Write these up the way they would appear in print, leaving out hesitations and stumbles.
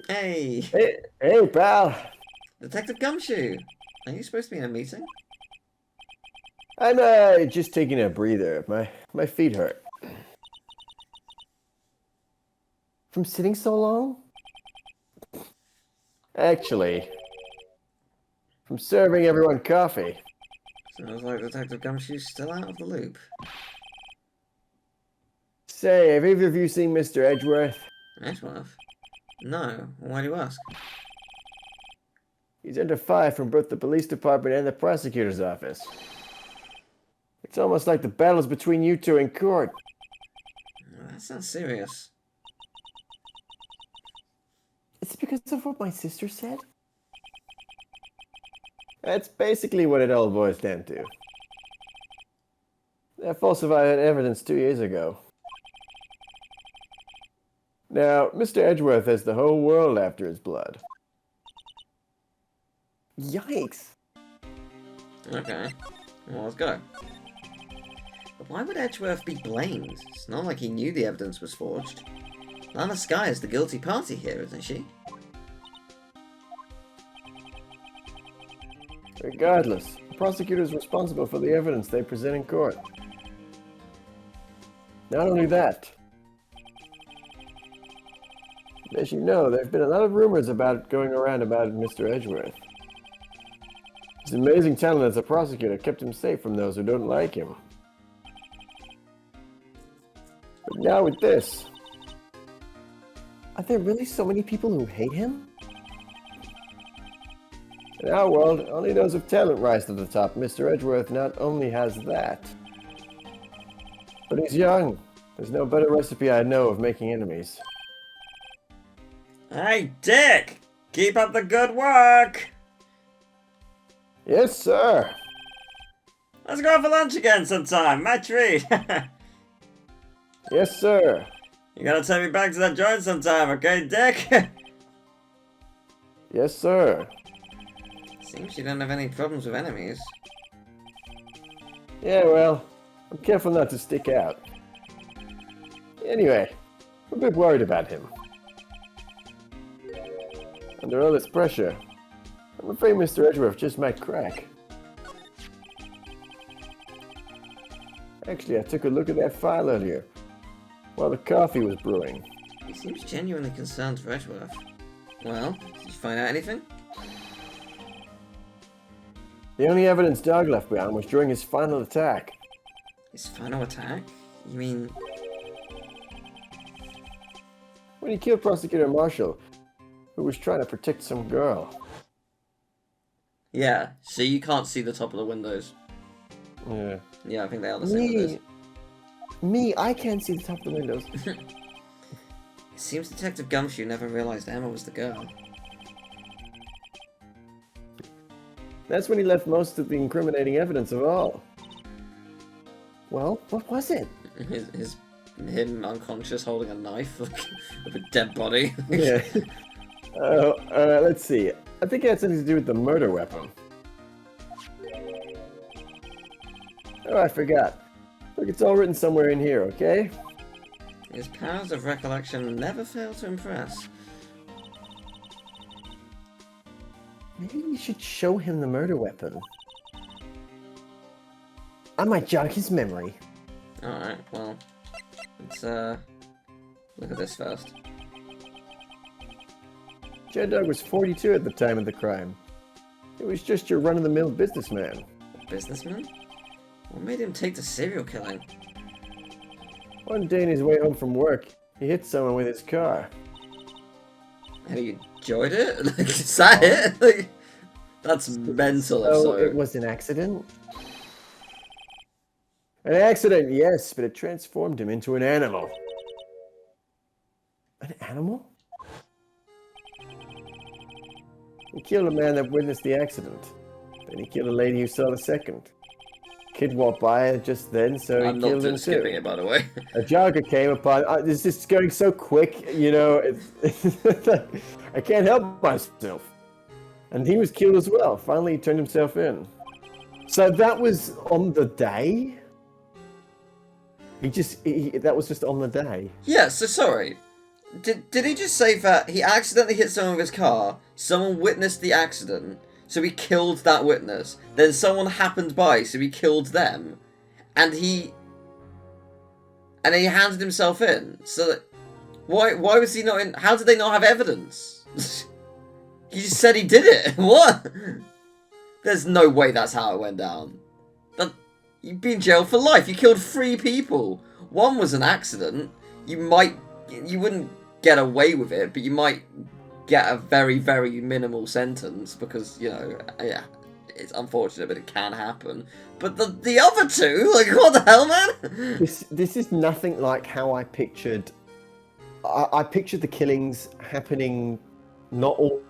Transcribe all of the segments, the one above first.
Hey, Hey, pal. Detective Gumshoe. Are you supposed to be in a meeting? I'm just taking a breather. My feet hurt from sitting so long. Actually, from serving everyone coffee. Sounds like Detective Gumshoe's still out of the loop. Say, have either of you seen Mr. Edgeworth? Edgeworth? No. Why do you ask? He's under fire from both the police department and the prosecutor's office. It's almost like the battle's between you two in court. That sounds serious. It's because of what my sister said? That's basically what it all boils down to. They falsified evidence 2 years ago. Now, Mr. Edgeworth has the whole world after his blood. Yikes. Okay. Well, let's go. But why would Edgeworth be blamed? It's not like he knew the evidence was forged. Lana Skye is the guilty party here, isn't she? Regardless, the prosecutor is responsible for the evidence they present in court. Not only that, as you know, there have been a lot of rumors going around about Mr. Edgeworth. His amazing talent as a prosecutor kept him safe from those who don't like him. But now with this, are there really so many people who hate him? In our world, only those of talent rise to the top. Mr. Edgeworth not only has that, but he's young. There's no better recipe I know of making enemies. Hey, Dick! Keep up the good work! Yes, sir. Let's go out for lunch again sometime, my treat! Yes, sir. You gotta take me back to that joint sometime, okay, Dick? Yes, sir. Seems you don't have any problems with enemies. Yeah, well, I'm careful not to stick out. Anyway, I'm a bit worried about him. Under all this pressure, I'm afraid Mr. Edgeworth just might crack. Actually, I took a look at that file earlier, while the coffee was brewing. He seems genuinely concerned for Edgeworth. Well, did you find out anything? The only evidence Doug left behind was during his final attack. His final attack? You mean... When he killed Prosecutor Marshall, who was trying to protect some girl. Yeah, so you can't see the top of the windows. Yeah. Yeah, I think they are the same windows. I can't see the top of the windows. It seems Detective Gumshoe never realized Emma was the girl. That's when he left most of the incriminating evidence of all. Well, what was it? Him unconscious holding a knife with a dead body. Yeah. Let's see. I think it had something to do with the murder weapon. Oh, I forgot. Look, it's all written somewhere in here, okay? His powers of recollection never fail to impress. Maybe we should show him the murder weapon. I might jog his memory. Alright, well, let's look at this first. J-Dog was 42 at the time of the crime. He was just your run-of-the-mill businessman. A businessman? What made him take to serial killing? One day on his way home from work, he hit someone with his car. Have you enjoyed it? Like, is that it? Like, that's mental. So it was an accident? An accident, yes, but it transformed him into an animal. An animal? He killed a man that witnessed the accident. Then he killed a lady who saw the second. Kid walked by just then, so he killed him too. Skipping it, by the way. A jogger came upon. This is going so quick, you know. I can't help myself. And he was killed as well. Finally, he turned himself in. So that was on the day. That was just on the day. Yeah. So sorry. Did he just say that he accidentally hit someone with his car, someone witnessed the accident, so he killed that witness, then someone happened by, so he killed them, and then he handed himself in? So that, why was he not in? How did they not have evidence? He just said he did it. What? There's no way that's how it went down. You'd be in jail for life. You killed 3 people. One was an accident. You wouldn't get away with it, but you might get a very, very minimal sentence because, you know, yeah, it's unfortunate, but it can happen. But the other 2, like, what the hell, man? This is nothing like how I pictured. I pictured the killings happening not all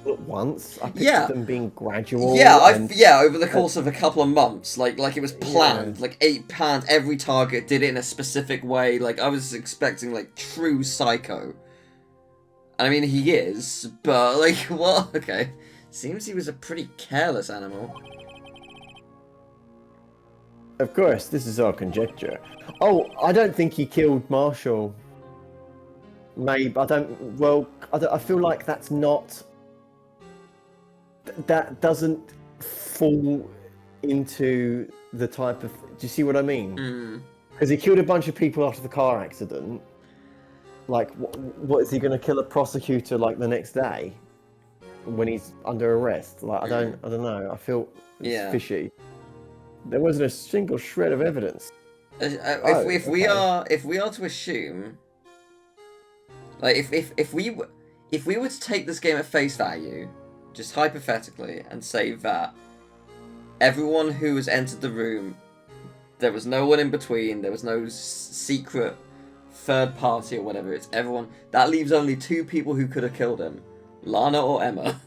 at once. I pictured them being gradual. Yeah, over the course of a couple of months, like it was planned. Yeah. Like 8 planned, every target did it in a specific way. Like I was expecting like true psycho. I mean, he is, but like what? Okay, seems he was a pretty careless animal. Of course, this is all conjecture. Oh, I don't think he killed Marshall. Maybe I don't. Well, I feel like that's not. That doesn't fall into the type of. Do you see what I mean? Because he killed a bunch of people after the car accident. Like, what is he going to kill a prosecutor like the next day when he's under arrest? Like, I don't know. I feel it's fishy. There wasn't a single shred of evidence. If we are to assume, like, if we were to take this game at face value, just hypothetically, and say that everyone who has entered the room, there was no one in between, there was no secret third party or whatever, it's everyone, that leaves only 2 people who could have killed him, Lana or Emma.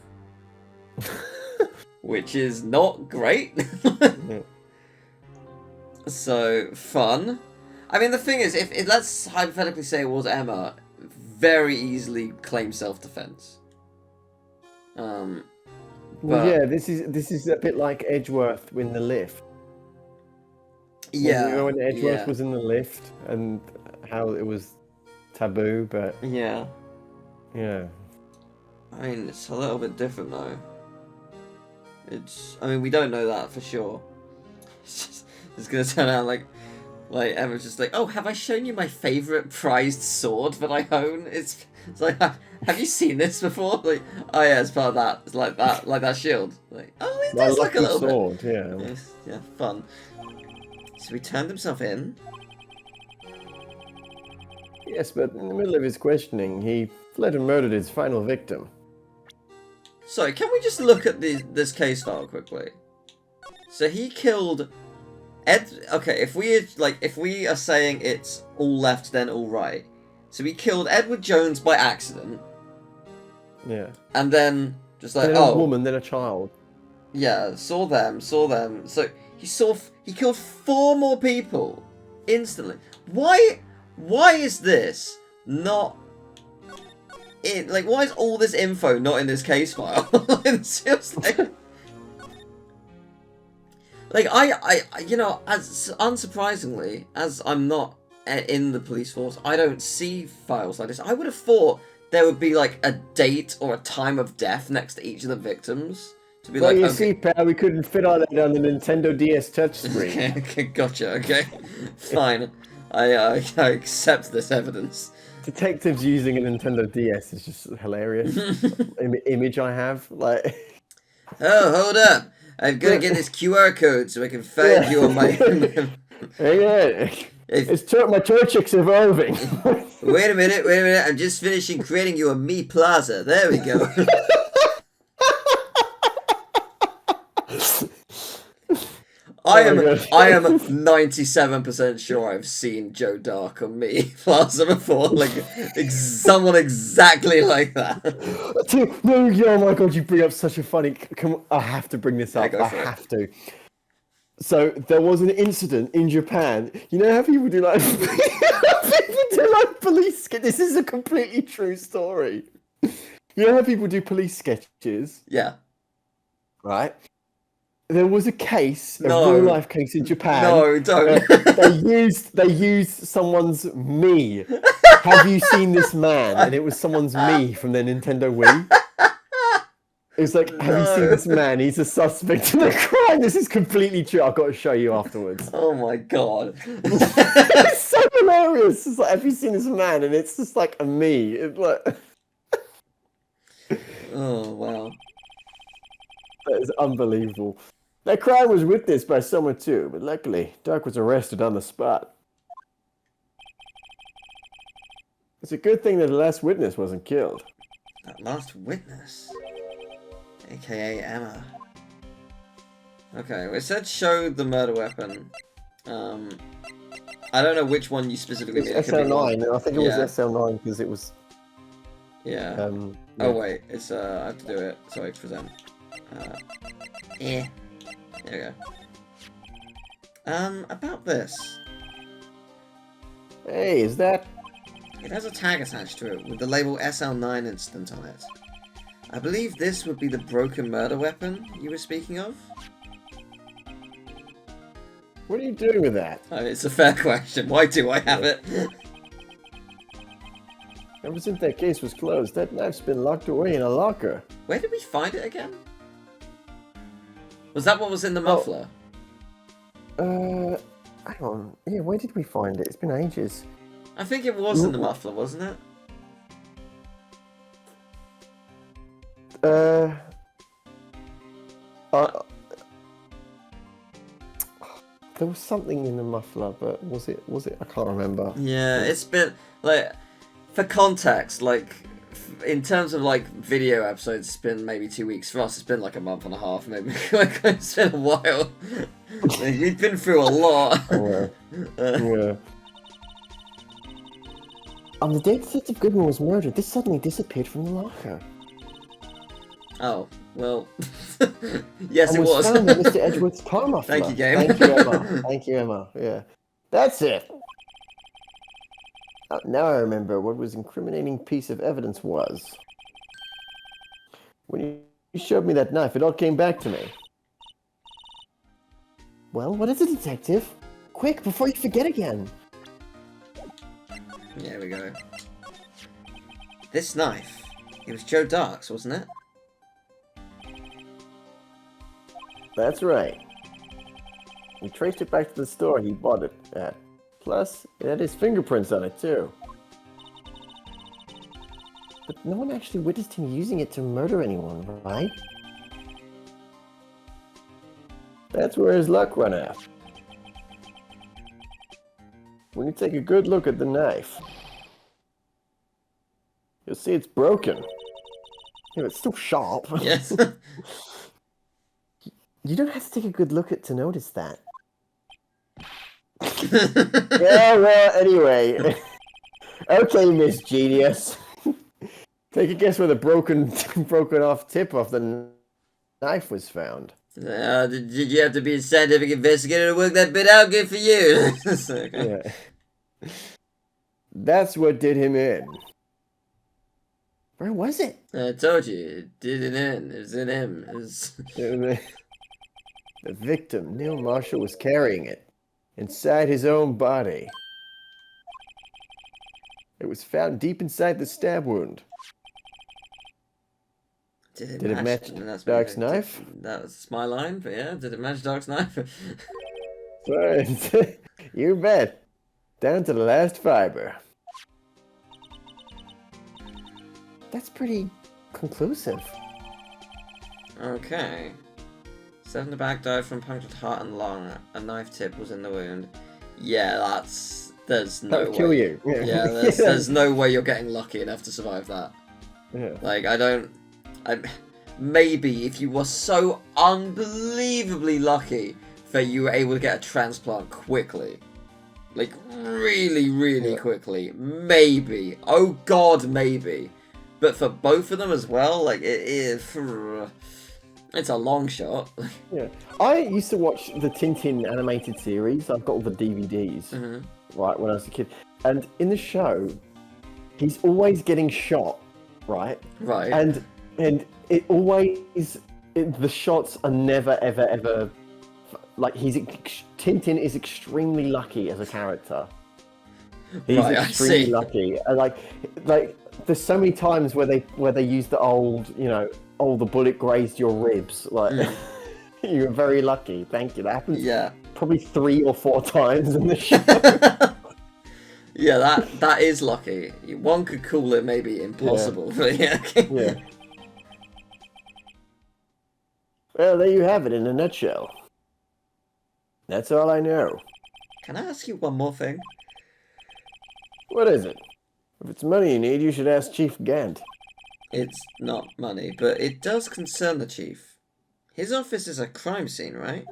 Which is not great. So, fun. I mean, the thing is, if let's hypothetically say it was Emma, very easily claim self-defense. Well, yeah, this is a bit like Edgeworth in the lift. Yeah. You know when Edgeworth was in the lift and how it was taboo, but yeah. I mean, it's a little bit different though. I mean, we don't know that for sure. It's gonna turn out like Emma's just like, oh, have I shown you my favourite prized sword that I own? It's like, have you seen this before? Like, oh yeah, it's part of that. It's like that shield. Like, oh, it does look a little sword, bit. Yeah, fun. So he turned himself in. Yes, but in the middle of his questioning, he fled and murdered his final victim. Sorry, can we just look at this case file quickly? So he killed Ed. Okay, if we are saying it's all left, then all right. So he killed Edward Jones by accident. Yeah. And then just like, a woman, then a child. Yeah, saw them. So he killed 4 more people instantly. Why is this not in, like, why is all this info not in this case file? It's just like I you know, as unsurprisingly, as I'm not in the police force, I don't see files like this. I would have thought there would be like a date or a time of death next to each of the victims. To be well, like, you okay. see, pal, we couldn't fit all that on the Nintendo DS touchscreen. Okay, gotcha, okay. Fine. I accept this evidence. Detectives using a Nintendo DS is just hilarious. Image I have, like... Oh, hold up. I've got to get this QR code so I can find you on my... My Turchic's evolving. Wait a minute. I'm just finishing creating you a Me Plaza. There we go. I am 97% sure I've seen Joe Dark on Me Plaza before. Like, someone exactly like that. Oh my god, you bring up such a funny... I have to bring this up. I have to. So, there was an incident in Japan. You know how people do like... police sketches? This is a completely true story. You know how people do police sketches? Yeah. Right? there was a case, a No. real life case in Japan. No, don't. They used someone's me. Have you seen this man? And it was someone's me from their Nintendo Wii. It was like, have you seen this man? He's a suspect in a crime. This is completely true. I've got to show you afterwards. Oh my god. It's so hilarious. It's like, have you seen this man? And it's just like a me. It's like... Oh, wow. That is unbelievable. That crime was witnessed by someone too, but luckily, Dark was arrested on the spot. It's a good thing that the last witness wasn't killed. That last witness? AKA Emma. Okay, well, it said show the murder weapon. I don't know which one you specifically mean. It's SL9. I think it was SL9 because it was... Yeah. Yeah. Oh wait, it's I have to do it. Sorry, present. Yeah. There we go. About this. Hey, is that... It has a tag attached to it with the label SL9 incident on it. I believe this would be the broken murder weapon you were speaking of? What are you doing with that? It's a fair question. Why do I have it? Ever since that case was closed, that knife's been locked away in a locker. Where did we find it again? Was that what was in the muffler? Hang on. Yeah, where did we find it? It's been ages. I think it was in the muffler, wasn't it? There was something in the muffler, but was it? I can't remember. Yeah, it's been like, for context, like in terms of like video episodes, it's been maybe 2 weeks. For us, it's been like a month and a half, maybe. Like, it's been a while. We've been through a lot. Yeah. On the day Detective Goodman was murdered, this suddenly disappeared from the locker. Oh, well, yes, and it was. Found in Mr. Edgeworth's car muffler. Thank you, game. Thank you, Emma. Thank you, Emma. Yeah. That's it. Now I remember what was incriminating piece of evidence was. When you showed me that knife, it all came back to me. Well, what is it, Detective? Quick, before you forget again. There we go. This knife, it was Joe Dark's, wasn't it? That's right. We traced it back to the store he bought it at. Plus, it had his fingerprints on it, too. But no one actually witnessed him using it to murder anyone, right? That's where his luck ran out. When you take a good look at the knife, you'll see it's broken. Yeah, it's still sharp. Yes. You don't have to take a good look to notice that. Yeah, well, anyway. Okay, Miss Genius. Take a guess where the broken off tip of the knife was found. Did you have to be a scientific investigator to work that bit out? Good for you. Okay. Yeah. That's what did him in. Where was it? I told you, it did it in. It was in him. It was... The victim, Neil Marshall, was carrying it inside his own body. It was found deep inside the stab wound. Did it match Dark's knife? That was my line, but yeah, did it match Dark's knife? Right. You bet. Down to the last fiber. That's pretty conclusive. Okay. 7 to back died from punctured heart and lung. A knife tip was in the wound. Yeah, there's no way. That'll kill you. Yeah, there's no way you're getting lucky enough to survive that. Yeah. Like, maybe if you were so unbelievably lucky that you were able to get a transplant quickly. Like, really, really quickly. Maybe. Oh god, maybe. But for both of them as well, like, it is... It's a long shot. Yeah. I used to watch the Tintin animated series. I've got all the DVDs, right, when I was a kid. And in the show, he's always getting shot, right? Right. And it the shots are never, ever, ever... Like, Tintin is extremely lucky as a character. He's Right, I extremely see. lucky. And like, there's so many times where they use the old, oh, the bullet grazed your ribs. Like, you were very lucky. Thank you. That happens probably 3 or 4 times in the show. Yeah, that is lucky. One could call it maybe impossible, but yeah. Yeah. Well, there you have it in a nutshell. That's all I know. Can I ask you one more thing? What is it? If it's money you need, you should ask Chief Gant. It's not money, but it does concern the chief. His office is a crime scene, right?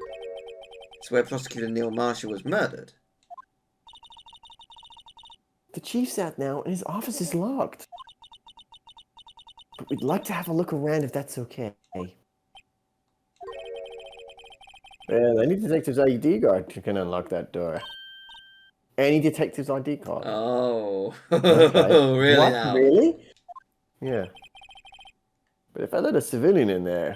It's where Prosecutor Neil Marshall was murdered. The chief's out now, and his office is locked. But we'd like to have a look around if that's okay. Well, any detective's ID card can unlock that door. Any detective's ID card. Oh. Okay. Really what? now? Really? Yeah. But if I let a civilian in there,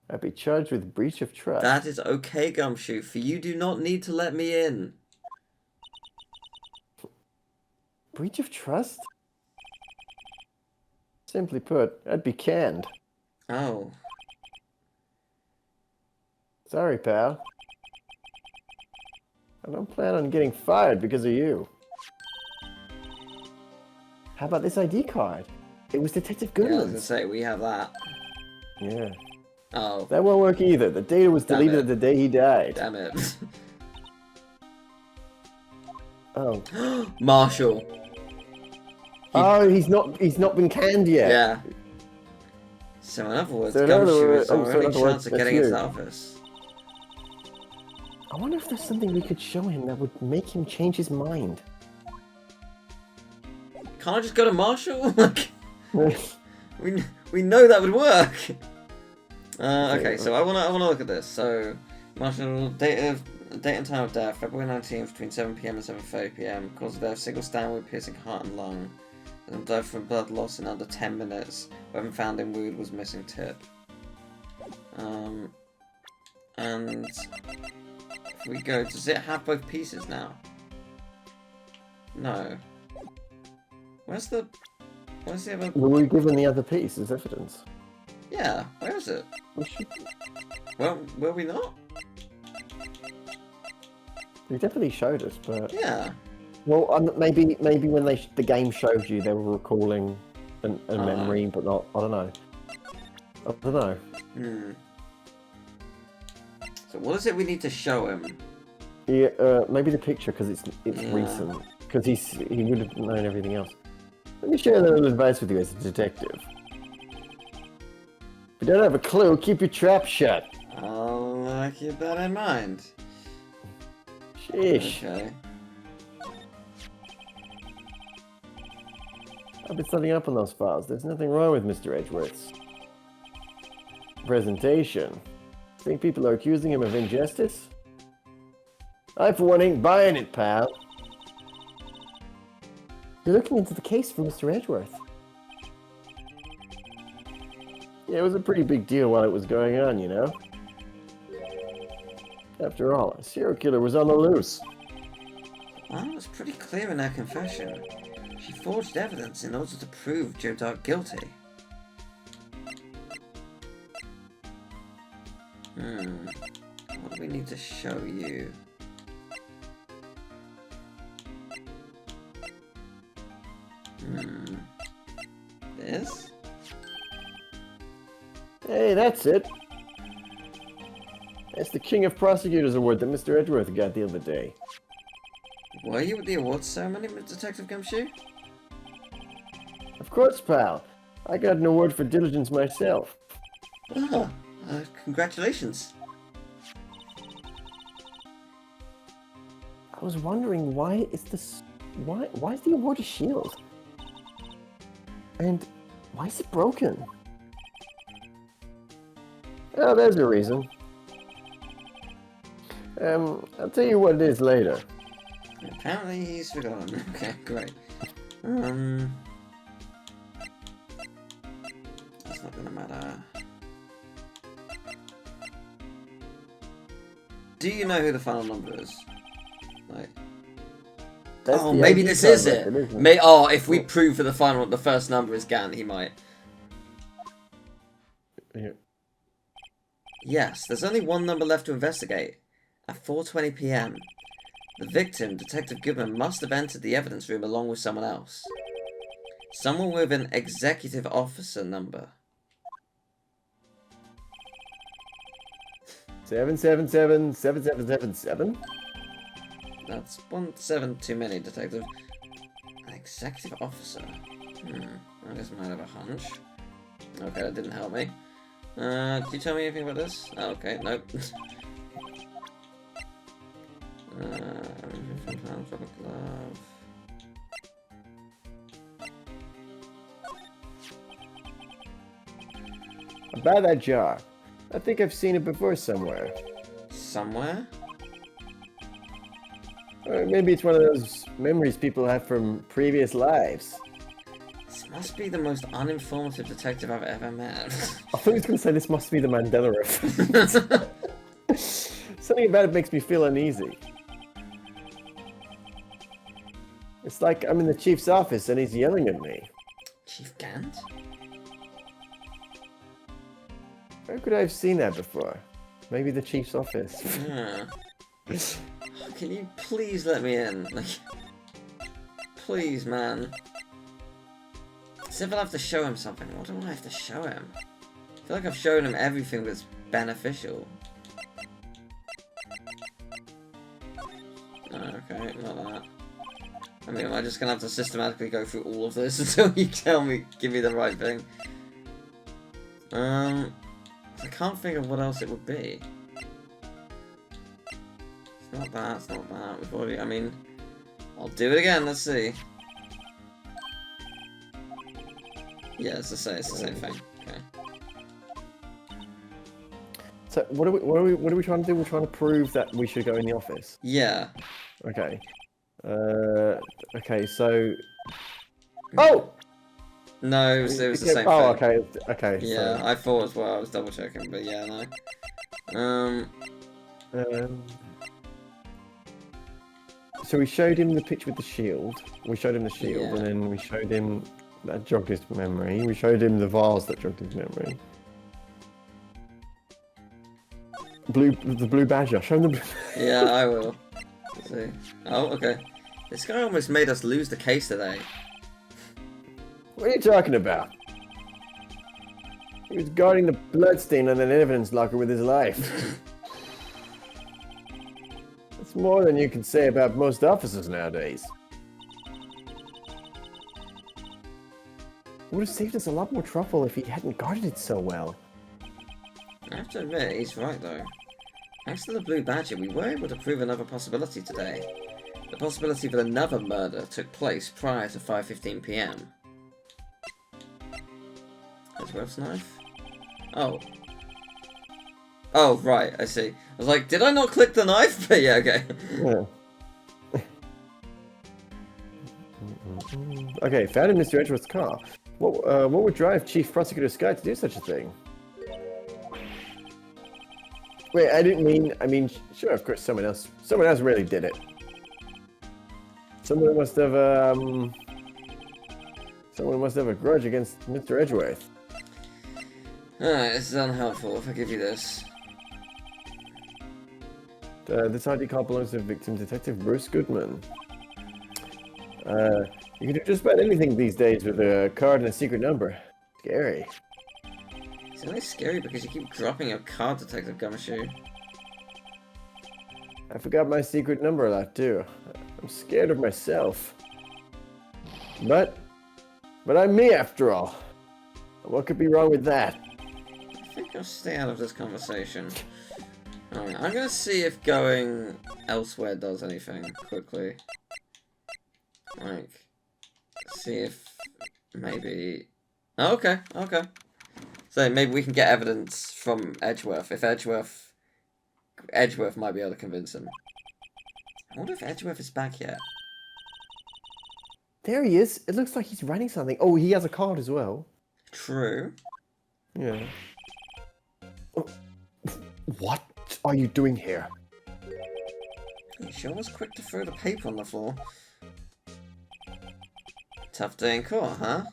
I'd be charged with breach of trust. That is okay, Gumshoe, for you do not need to let me in. Breach of trust? Simply put, I'd be canned. Oh. Sorry, pal. I don't plan on getting fired because of you. How about this ID card? It was Detective Yeah, I was Goodman's. gonna say, we have that. Yeah. Oh. That won't work either. The data was Damn deleted it. the day he died. Damn it. Oh. Marshall. Oh, he's not been canned yet. Yeah. So in other words, So in Gumshoe other words- is our so in only other words, chance of that's getting you. into the office. I wonder if there's something we could show him that would make him change his mind. Can't I just go to Marshall? Like, we know that would work. Okay, so I wanna look at this. So Marshall, date and time of death, February 19th, between 7 PM and 7:30 PM. Cause of death: single stab wound piercing heart and lung. And died from blood loss in under 10 minutes. Weapon found in wound was missing tip. And if we go, does it have both pieces now? No. Where's the other? Were we given the other piece as evidence? Yeah, where is it? We should. Well, were we not? They definitely showed us, but Yeah. well, maybe when the game showed you, they were recalling a memory, but not. I don't know. I don't know. So what is it we need to show him? Yeah, maybe the picture because it's recent. Because he would have known everything else. Let me share a little advice with you as a detective. If you don't have a clue, keep your trap shut. I'll keep that in mind. Sheesh. Okay. I've been studying up on those files. There's nothing wrong with Mr. Edgeworth's presentation. Think people are accusing him of injustice? I, for one, ain't buying it, pal. You're looking into the case for Mr. Edgeworth. Yeah, it was a pretty big deal while it was going on, you know? After all, a serial killer was on the loose. Well, it was pretty clear in her confession. She forged evidence in order to prove Joe Dark guilty. What do we need to show you? This? Hey, that's it. That's the King of Prosecutors award that Mr. Edgeworth got the other day. Were you at the awards ceremony, Detective Gumshoe? Of course, pal. I got an award for diligence myself. Oh, congratulations. I was wondering why is the award a shield? And why is it broken? Oh, there's a reason. I'll tell you what it is later. Apparently he's forgotten. Okay, great. That's not gonna matter. Do you know who the final number is? Like, That's oh, the maybe ID this card is it. record, isn't it? If we prove for the first number is Gan, he might. Yeah. Yes, there's only one number left to investigate. At 4:20 p.m., the victim, Detective Goodman, must have entered the evidence room along with someone else. Someone with an executive officer number. 777-7777. That's 1-7 too many, Detective. An executive officer. I guess I might have a hunch. Okay, that didn't help me. Can you tell me anything about this? Oh, okay, nope. Glove. About that jar. I think I've seen it before somewhere. Somewhere? Or maybe it's one of those memories people have from previous lives. This must be the most uninformative detective I've ever met. I thought he was going to say this must be the Mandela effect. Something about it makes me feel uneasy. It's like I'm in the chief's office and he's yelling at me. Chief Gant? Where could I have seen that before? Maybe the chief's office. Yeah. Can you please let me in? Like, please, man. As if I'll have to show him something. What do I have to show him? I feel like I've shown him everything that's beneficial. Okay, not that. I mean, am I just gonna have to systematically go through all of this until you give me the right thing? I can't think of what else it would be. It's not that, it's not that. We've already, I mean, I'll do it again, let's see. Yeah, it's the same thing. Okay. So what are we trying to do? We're trying to prove that we should go in the office. Yeah. Okay. Okay, so... Oh! No, it was the same oh, thing. okay. Yeah, So, I thought as well, I was double checking, but yeah, no. So we showed him the picture with the shield. We showed him the shield, Yeah. and then we showed him that jogged his memory. We showed him the vase that jogged his memory. The blue badger. Show him the blue... Yeah, I will. Let's see. Oh, okay. This guy almost made us lose the case today. What are you talking about? He was guarding the bloodstain on an evidence locker with his life. That's more than you can say about most officers nowadays. It would have saved us a lot more trouble if he hadn't guarded it so well. I have to admit, he's right though. Thanks to the Blue Badger, we were able to prove another possibility today. The possibility that another murder took place prior to 5:15 p.m. Edgeworth's knife? Oh. Oh, right, I see. I was like, did I not click the knife? But yeah, okay. Yeah. Okay, found in Mr. Edgeworth's car. What would drive Chief Prosecutor Scott to do such a thing? Wait, I mean, sure, of course, someone else really did it. Someone must have a grudge against Mr. Edgeworth. Alright, this is unhelpful, if I give you this. This ID card belongs to victim Detective Bruce Goodman. You can do just about anything these days with a card and a secret number. Scary. It's only scary because you keep dropping your card, Detective Gumshoe. I forgot my secret number a lot too. I'm scared of myself. But I'm me after all. What could be wrong with that? I think I'll stay out of this conversation. Alright, I'm gonna see if going elsewhere does anything quickly. Like, see if maybe... Oh, okay. So maybe we can get evidence from Edgeworth. If Edgeworth might be able to convince him. I wonder if Edgeworth is back yet. There he is. It looks like he's writing something. Oh, he has a card as well. True. Yeah. Oh, what are you doing here? He sure was quick to throw the paper on the floor. Tough day in court, huh?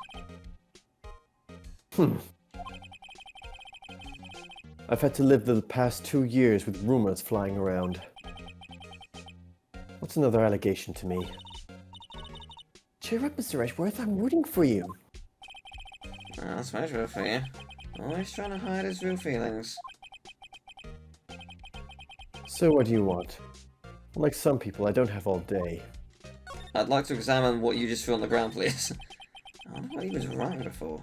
I've had to live the past 2 years with rumors flying around. What's another allegation to me? Cheer up, Mr. Edgeworth, I'm rooting for you. Oh, that's very real for you. Always trying to hide his real feelings. So what do you want? Like some people, I don't have all day. I'd like to examine what you just threw on the ground, please. I wonder what he was writing before.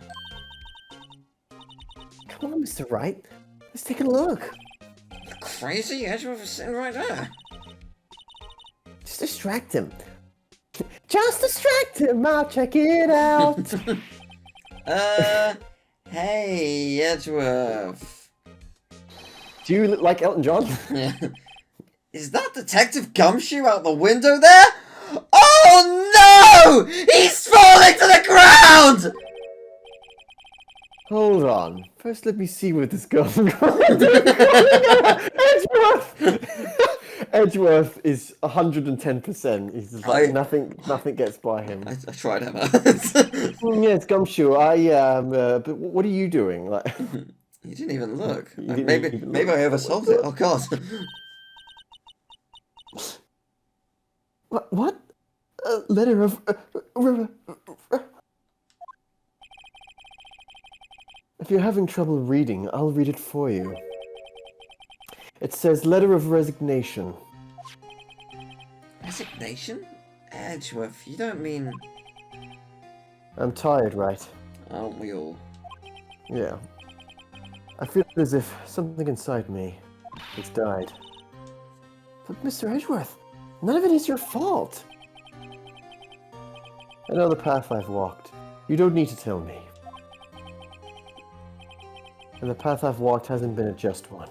Come on, Mr. Wright. Let's take a look. Crazy? Edgeworth is sitting right there. Just distract him. Just distract him, I'll check it out. Hey, Edgeworth. Do you look like Elton John? Yeah. Is that Detective Gumshoe out the window there? Oh no! He's falling to the ground! Hold on. First, let me see what this goes on. Edgeworth! Edgeworth is 110%. He's just like, nothing gets by him. I tried him. Yeah, it's Gumshoe. But what are you doing? Like, You didn't even look. Maybe I oversold it. Oh god. What? A letter of... If you're having trouble reading, I'll read it for you. It says letter of resignation. Resignation? Edgeworth, you don't mean... I'm tired, right? Aren't we all? Yeah. I feel as if something inside me has died. But Mr. Edgeworth, none of it is your fault. I know the path I've walked. You don't need to tell me. And the path I've walked hasn't been a just one.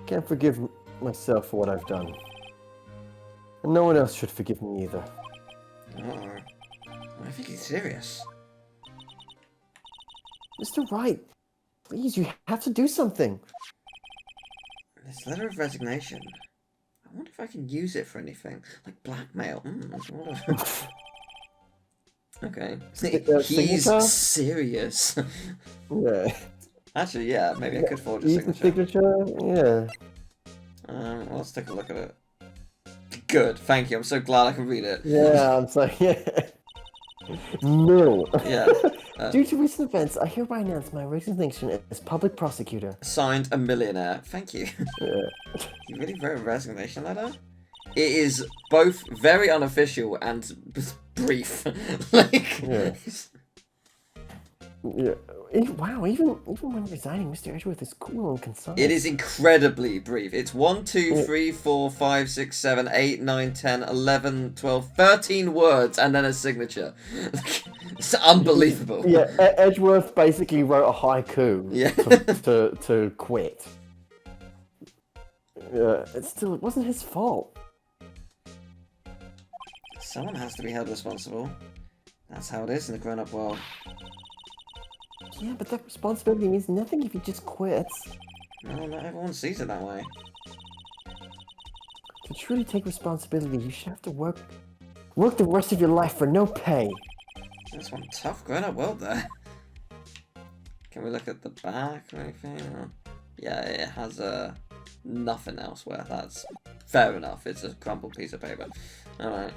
Can't forgive myself for what I've done. And no one else should forgive me either. Oh, I think he's serious. Mr. Wright, please, you have to do something. This letter of resignation. I wonder if I can use it for anything. Like blackmail. Okay. He's signature? serious. Yeah. Actually, yeah, maybe I could forge a Use the signature. signature? Yeah. Let's take a look at it. Good, thank you. I'm so glad I can read it. Yeah, I'm sorry. Yeah. No. Yeah. Due to recent events, I hereby announce my resignation as public prosecutor. Signed, a millionaire. Thank you. Yeah. You really wrote a resignation letter? It is both very unofficial and brief. Like, Yeah. Yeah. Wow, even when resigning, Mr. Edgeworth is cool and concise. it is incredibly brief. It's 1, 2, 3, 4, 5, 6, 7, 8, 9, 10, 11, 12, 13 words and then a signature. It's unbelievable. Yeah, Edgeworth basically wrote a haiku Yeah. to quit. Yeah, it wasn't his fault. Someone has to be held responsible. That's how it is in the grown-up world. Yeah, but that responsibility means nothing if he just quits. No, not everyone sees it that way. To truly take responsibility, you should have to work the rest of your life for no pay. That's one tough grown-up world there. Can we look at the back or anything? Or... Yeah, it has nothing elsewhere. That's fair enough. It's a crumpled piece of paper. Alright.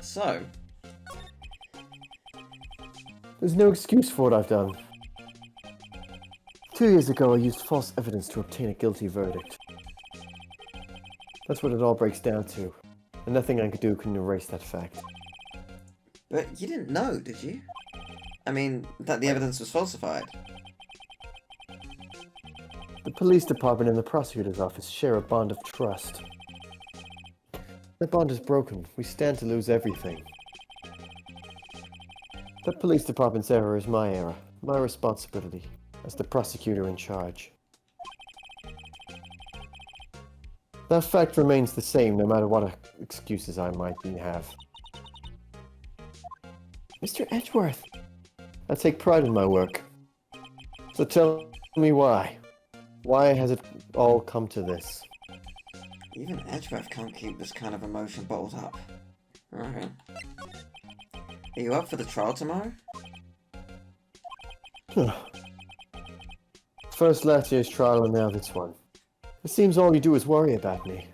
So. There's no excuse for what I've done. 2 years ago, I used false evidence to obtain a guilty verdict. That's what it all breaks down to, and nothing I could do can erase that fact. But you didn't know, did you? I mean, that the evidence was falsified. The police department and the prosecutor's office share a bond of trust. That bond is broken. We stand to lose everything. The police department's error is my error, my responsibility, as the prosecutor in charge. That fact remains the same no matter what excuses I might have. Mr. Edgeworth! I take pride in my work. So tell me why. Why has it all come to this? Even Edgeworth can't keep this kind of emotion bottled up. Okay. Are you up for the trial tomorrow? First last year's trial and now this one. It seems all you do is worry about me.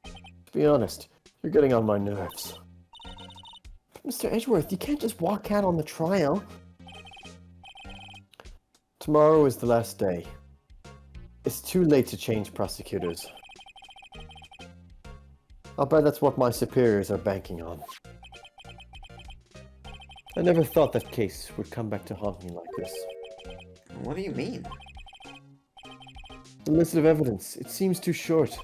To be honest, you're getting on my nerves. But Mr. Edgeworth, you can't just walk out on the trial. Tomorrow is the last day. It's too late to change prosecutors. I'll bet that's what my superiors are banking on. I never thought that case would come back to haunt me like this. What do you mean? The list of evidence, it seems too short.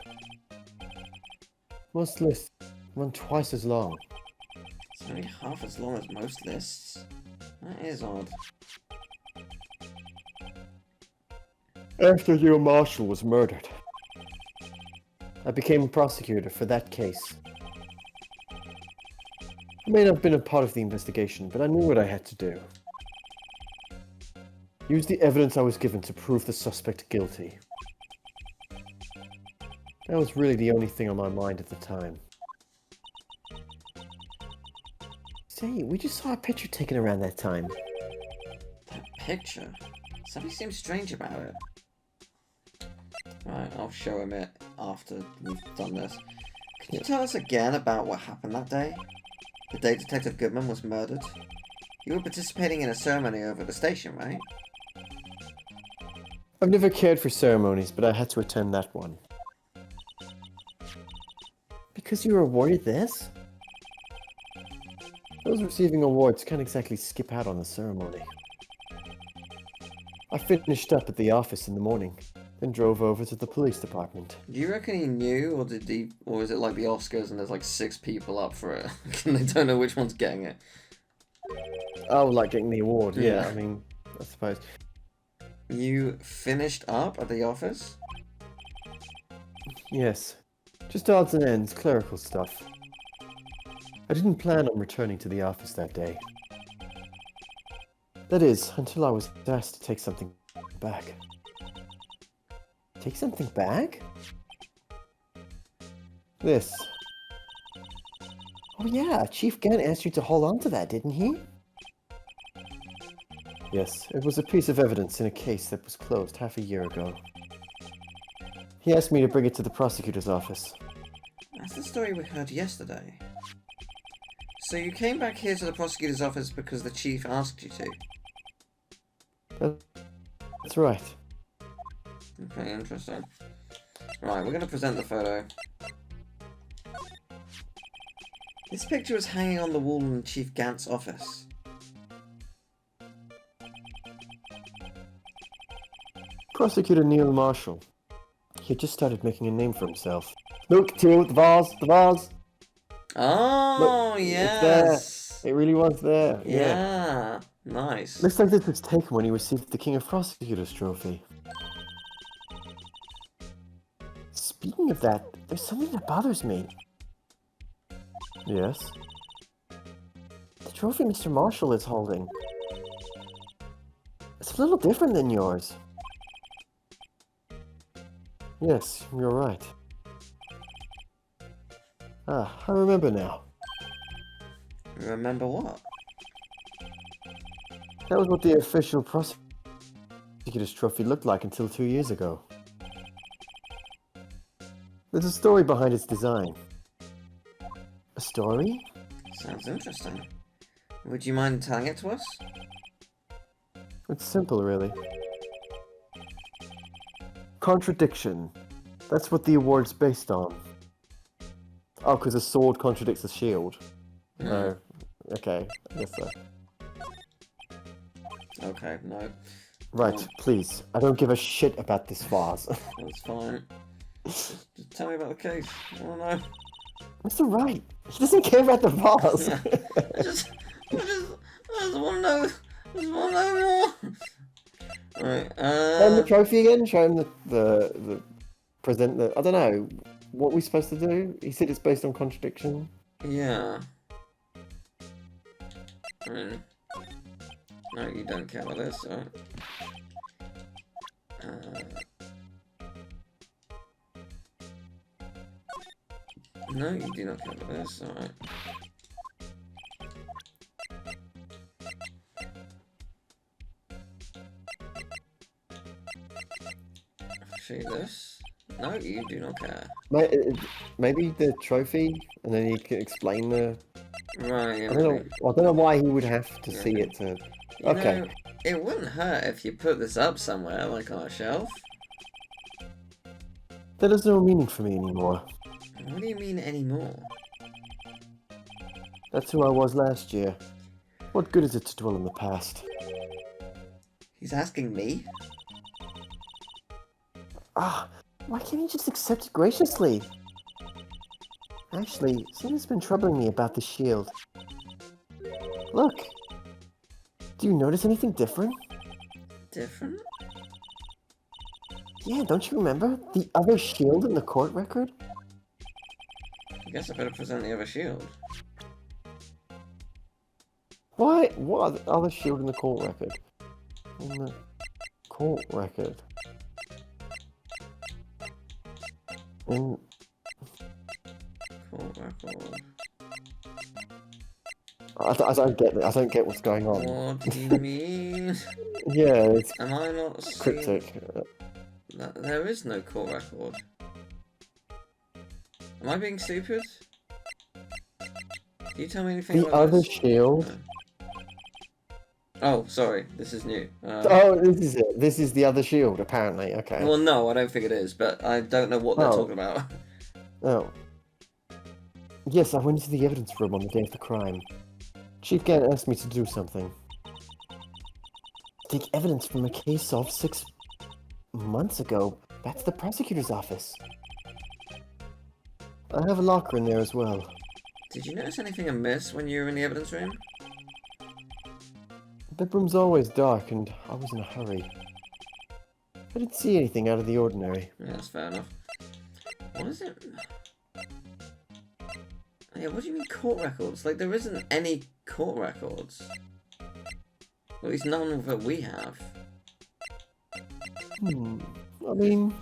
Most lists run twice as long. It's only half as long as most lists. That is odd. After your marshal was murdered, I became a prosecutor for that case. I may not have been a part of the investigation, but I knew what I had to do. Use the evidence I was given to prove the suspect guilty. That was really the only thing on my mind at the time. Say, we just saw a picture taken around that time. That picture? Something seems strange about it. Right, I'll show him it after we've done this. Could you tell us again about what happened that day? The day Detective Goodman was murdered? You were participating in a ceremony over at the station, right? I've never cared for ceremonies, but I had to attend that one. Because you were awarded this? Those receiving awards can't exactly skip out on the ceremony. I finished up at the office in the morning, then drove over to the police department. Do you reckon he knew, or is it like the Oscars and there's like 6 people up for it, and they don't know which one's getting it? Oh, like getting the award, yeah. Yeah. I mean, I suppose. You finished up at the office? Yes. Just odds and ends, clerical stuff. I didn't plan on returning to the office that day. That is, until I was asked to take something back. Take something back? This. Oh yeah, Chief Gant asked you to hold on to that, didn't he? Yes, it was a piece of evidence in a case that was closed half a year ago. He asked me to bring it to the prosecutor's office. That's the story we heard yesterday. So you came back here to the prosecutor's office because the chief asked you to? That's right. Okay, interesting. Right, we're going to present the photo. This picture was hanging on the wall in Chief Gant's office. Prosecutor Neil Marshall. He had just started making a name for himself. Look, Teal, the vase, the vase! Oh, Look, yes! It's there. It really was there. Yeah, nice. Looks like this was taken when he received the King of Prosecutors trophy. Speaking of that, there's something that bothers me. Yes? The trophy Mr. Marshall is holding. It's a little different than yours. Yes, you're right. Ah, I remember now. Remember what? That was what the official prosecutor's trophy looked like until 2 years ago. There's a story behind its design. A story? Sounds interesting. Would you mind telling it to us? It's simple, really. Contradiction. That's what the award's based on. Oh, because a sword contradicts a shield. Oh, okay. I guess so. Okay, no. Right, please. I don't give a shit about this vase. That's fine. Just tell me about the case. I don't know. Mr. Wright, he doesn't care about the vase. I just want to know. I just want to know more. Right. Show him the trophy again. Show him the present. I don't know what we're supposed to do. He said it's based on contradiction. Yeah. No, you don't care about this, alright? No, you do not care about this. Alright. Show you this. No, you do not care. Maybe the trophy, and then you can explain the. Right. Yeah, I don't know why he would have to see it to. You Okay. know, it wouldn't hurt if you put this up somewhere, like on a shelf. That has no meaning for me anymore. What do you mean anymore? That's who I was last year. What good is it to dwell in the past? He's asking me? Ah, why can't you just accept it graciously? Actually, something's been troubling me about the shield. Look. Do you notice anything different? Different? Yeah, don't you remember? The other shield in the court record? I guess I better present the other shield. Why? What other shield in the court record? In the court record. In... Court record. I don't get it. I don't get what's going on. What do you mean? Yeah, it's Am I not seeing... cryptic. There is no court record. Am I being stupid? Can you tell me anything The about other this? shield. No. Oh, sorry. This is new. Oh, this is it. This is the other shield, apparently. Okay. Well, no, I don't think it is, but I don't know what they're Oh. talking about. Oh. Yes, I went into the evidence room on the day of the crime. Chief Gann asked me to do something. Take evidence from a case solved 6 months ago back to the prosecutor's office. I have a locker in there as well. Did you notice anything amiss when you were in the evidence room? The bedroom's always dark and I was in a hurry. I didn't see anything out of the ordinary. Yeah, that's fair enough. What is it? Yeah, what do you mean court records? Like, there isn't any court records. At least none that we have. I mean...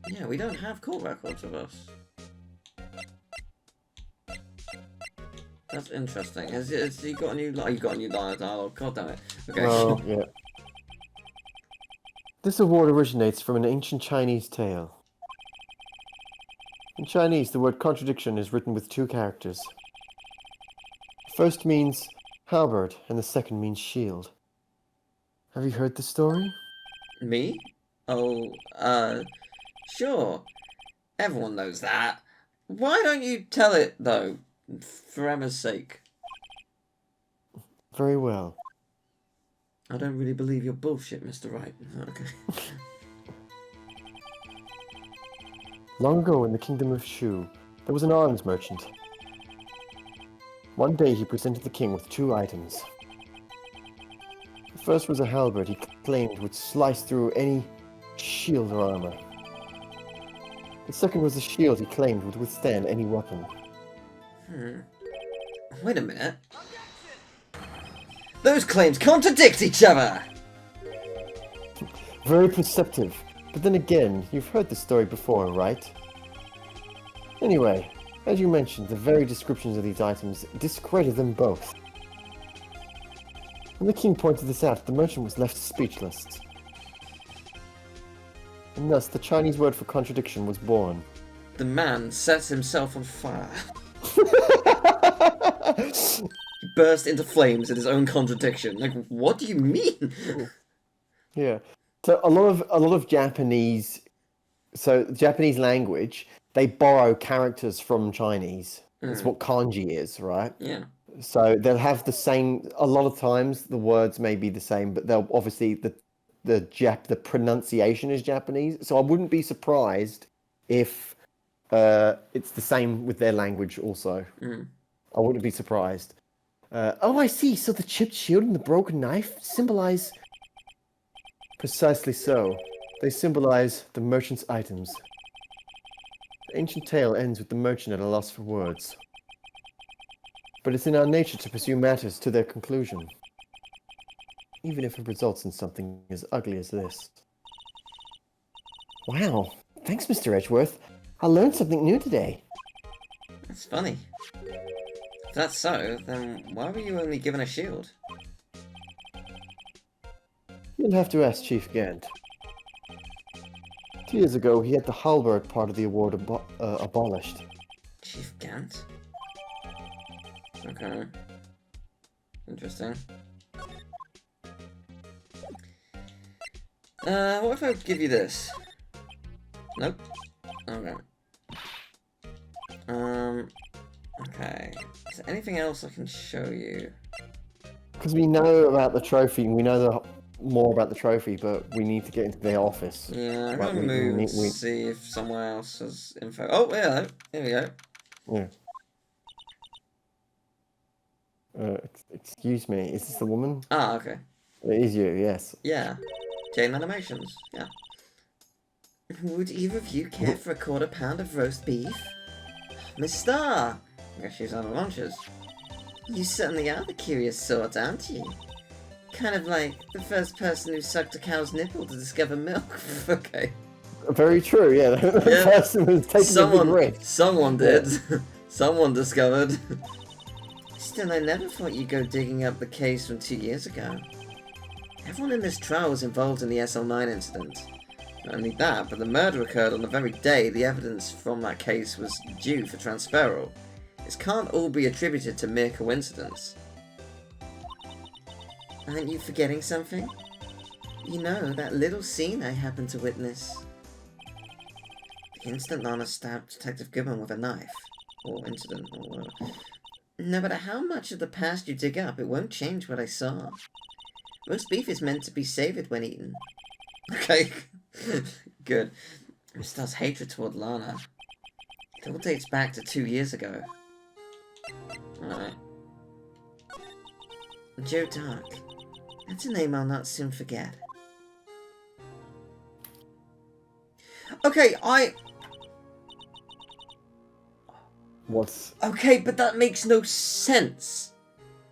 Yeah, we don't have court records of us. That's interesting. Has he got a new line? You got a new line of dialogue? God damn it. Okay. Oh, yeah. This award originates from an ancient Chinese tale. In Chinese, the word contradiction is written with 2 characters. The first means halberd, and the second means shield. Have you heard the story? Me? Oh, sure. Everyone knows that. Why don't you tell it, though? For Emma's sake. Very well. I don't really believe your bullshit, Mr. Wright. Okay. Long ago in the kingdom of Shu, there was an arms merchant. One day he presented the king with 2 items. The first was a halberd he claimed would slice through any shield or armor. The second was a shield he claimed would withstand any weapon. Wait a minute. Those claims contradict each other! Very perceptive. But then again, you've heard the story before, right? Anyway, as you mentioned, the very descriptions of these items discredit them both. When the king pointed this out, the merchant was left speechless. And thus, the Chinese word for contradiction was born. The man sets himself on fire. He burst into flames at his own contradiction. Like, what do you mean? Yeah. So a lot of Japanese, so Japanese language, they borrow characters from Chinese. That's what kanji is, right? Yeah. So they'll have the same. A lot of times the words may be the same, but they'll obviously the pronunciation is Japanese. So I wouldn't be surprised if it's the same with their language also. I wouldn't be surprised. Oh, I see. So the chipped shield and the broken knife symbolize. Precisely so. They symbolize the merchant's items. The ancient tale ends with the merchant at a loss for words. But it's in our nature to pursue matters to their conclusion, even if it results in something as ugly as this. Wow. Thanks, Mr. Edgeworth. I learned something new today. That's funny. If that's so, then why were you only given a shield? You'll have to ask Chief Gant. 2 years ago, he had the halberd part of the award abolished. Chief Gant? Okay. Interesting. What if I give you this? Nope. Okay. Okay. Is there anything else I can show you? Because we know about the trophy, and we know more about the trophy, but we need to get into their office. Yeah, I'm gonna move and see if somewhere else has info. Oh, yeah, here we go. Yeah. Excuse me, is this the woman? Ah, okay. It is you, yes. Yeah. Chain animations, yeah. Would either of you care for a quarter pound of roast beef? Miss Star! I guess she's out of lunches. You certainly are the curious sort, aren't you? Kind of like the first person who sucked a cow's nipple to discover milk. Okay. Very true, yeah. The person was taking a big risk. Someone did. Someone discovered. Still, I never thought you'd go digging up the case from 2 years ago. Everyone in this trial was involved in the SL9 incident. Not only that, but the murder occurred on the very day the evidence from that case was due for transferal. This can't all be attributed to mere coincidence. Aren't you forgetting something? You know, that little scene I happened to witness. The instant Lana stabbed Detective Goodman with a knife. Or incident, or whatever. No matter how much of the past you dig up, it won't change what I saw. Roast beef is meant to be savoured when eaten. Okay. Good. Miss Star's hatred toward Lana. It all dates back to 2 years ago. Alright. Joe Dark. That's a name I'll not soon forget. Okay, What's... Okay, but that makes no sense.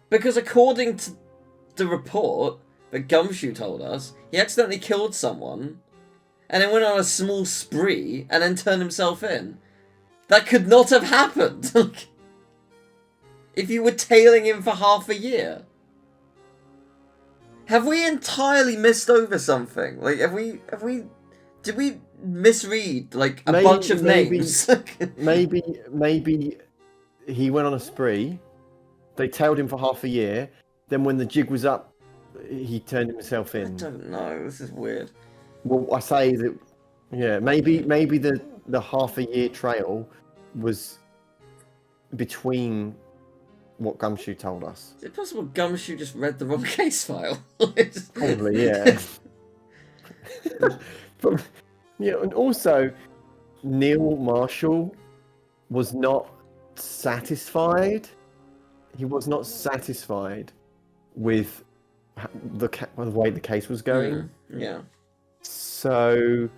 Because according to the report that Gumshoe told us, he accidentally killed someone, and then went on a small spree, and then turned himself in. That could not have happened! If you were tailing him for half a year. Have we entirely missed over something? Like, did we misread, like, a bunch of names? maybe he went on a spree, they tailed him for half a year, then when the jig was up, he turned himself in. I don't know, this is weird. Well, I say that, yeah, maybe the half a year trail was between what Gumshoe told us. Is it possible Gumshoe just read the wrong case file? Probably, yeah. But, yeah, and also, Neil Marshall was not satisfied. He was not satisfied with the way the case was going. Yeah. So,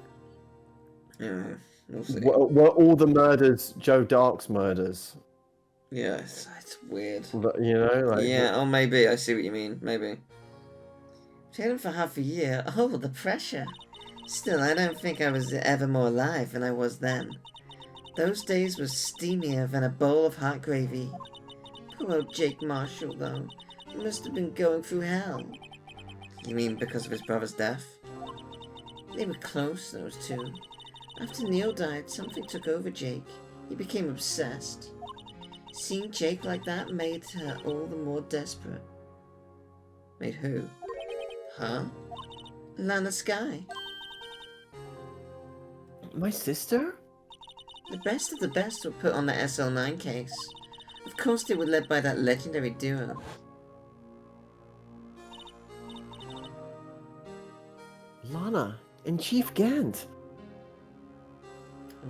yeah, we'll see. were all the murders Joe Dark's murders? Yeah, it's weird. You know, like, yeah, oh, maybe. I see what you mean. Maybe. Training for half a year. Oh, the pressure. Still, I don't think I was ever more alive than I was then. Those days were steamier than a bowl of hot gravy. Poor old Jake Marshall, though. He must have been going through hell. You mean because of his brother's death? They were close, those two. After Neil died, something took over Jake. He became obsessed. Seeing Jake like that made her all the more desperate. Made who? Huh? Lana Skye. My sister? The best of the best were put on the SL9 case. Of course they were led by that legendary duo. Lana and Chief Gant.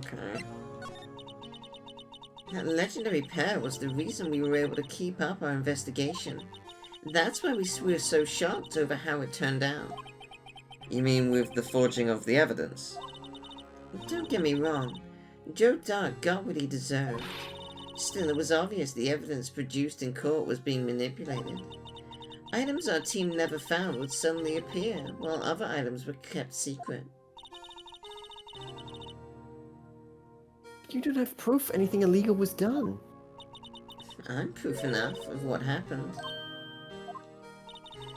Okay. That legendary pair was the reason we were able to keep up our investigation. That's why we were so shocked over how it turned out. You mean with the forging of the evidence? Don't get me wrong. Joe Dark got what he deserved. Still, it was obvious the evidence produced in court was being manipulated. Items our team never found would suddenly appear, while other items were kept secret. You don't have proof anything illegal was done. I'm proof enough of what happened.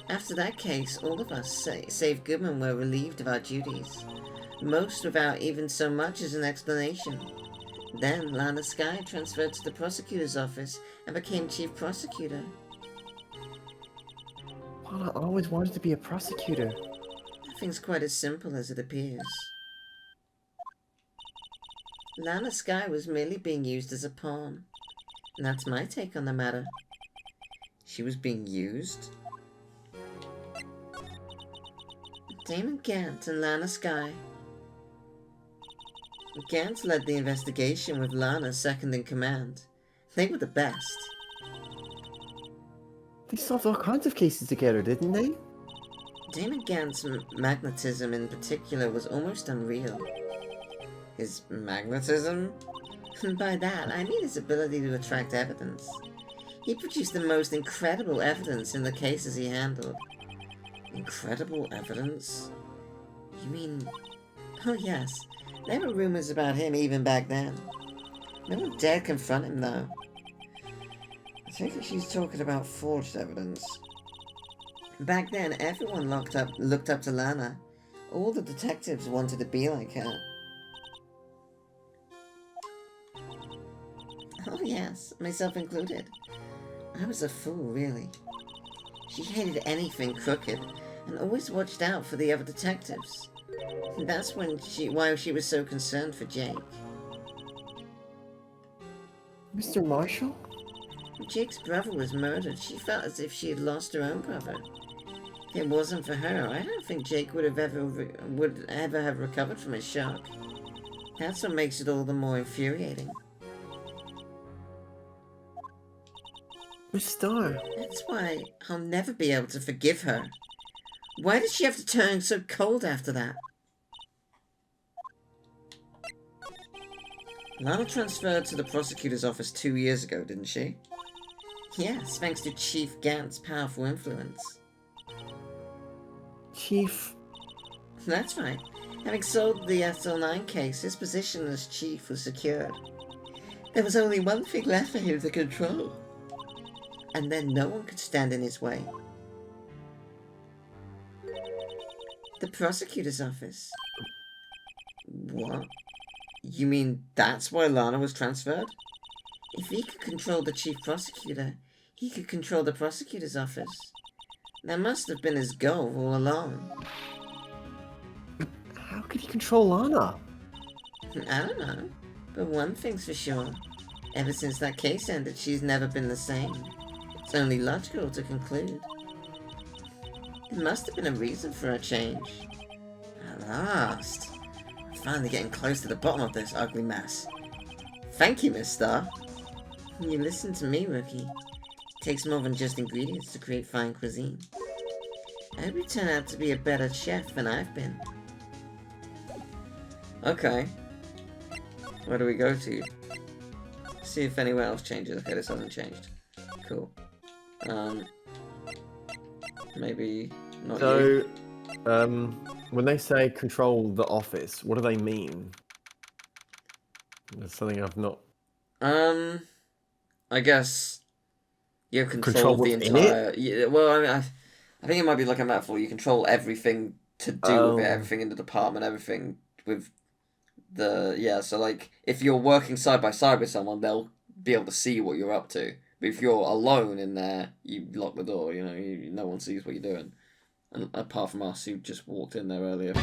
After that case, all of us, save Goodman, were relieved of our duties. Most without even so much as an explanation. Then, Lana Skye transferred to the prosecutor's office and became chief prosecutor. Lana always wanted to be a prosecutor. Nothing's quite as simple as it appears. Lana Skye was merely being used as a pawn. And that's my take on the matter. She was being used? Damon Gant and Lana Skye. Gant led the investigation with Lana second in command. They were the best. They solved all kinds of cases together, didn't they? Damon Gant's magnetism in particular was almost unreal. His magnetism? By that, I mean his ability to attract evidence. He produced the most incredible evidence in the cases he handled. Incredible evidence? You mean... Oh yes, there were rumors about him even back then. No one dared confront him though. I think she's talking about forged evidence. Back then, everyone looked up to Lana. All the detectives wanted to be like her. Oh yes, myself included. I was a fool, really. She hated anything crooked, and always watched out for the other detectives. And that's why she was so concerned for Jake. Mr. Marshall? When Jake's brother was murdered, she felt as if she had lost her own brother. If it wasn't for her, I don't think Jake would ever have recovered from his shock. That's what makes it all the more infuriating. Miss Starr. That's why I'll never be able to forgive her. Why did she have to turn so cold after that? Lana transferred to the prosecutor's office 2 years ago, didn't she? Yes, thanks to Chief Gant's powerful influence. Chief? That's right. Having solved the SL9 case, his position as chief was secured. There was only one thing left for him to control. And then no one could stand in his way. The prosecutor's office. What? You mean that's why Lana was transferred? If he could control the chief prosecutor, he could control the prosecutor's office. That must have been his goal all along. How could he control Lana? I don't know, but one thing's for sure. Ever since that case ended, she's never been the same. It's only logical to conclude. There must have been a reason for her change. At last. I'm finally getting close to the bottom of this ugly mess. Thank you, Miss Starr. You listen to me, rookie. It takes more than just ingredients to create fine cuisine. I hope you turn out to be a better chef than I've been. Okay. Where do we go to? See if anywhere else changes. Okay, this hasn't changed. Cool. Maybe not you. When they say control the office, what do they mean? That's something I've not... I guess you Control control the what's in entire... Yeah, well, I mean, I think it might be like a metaphor. You control everything to do with it, everything in the department, everything with the... Yeah, so like, if you're working side by side with someone, they'll be able to see what you're up to. But if you're alone in there, you lock the door, you know, no one sees what you're doing. And apart from us, who just walked in there earlier.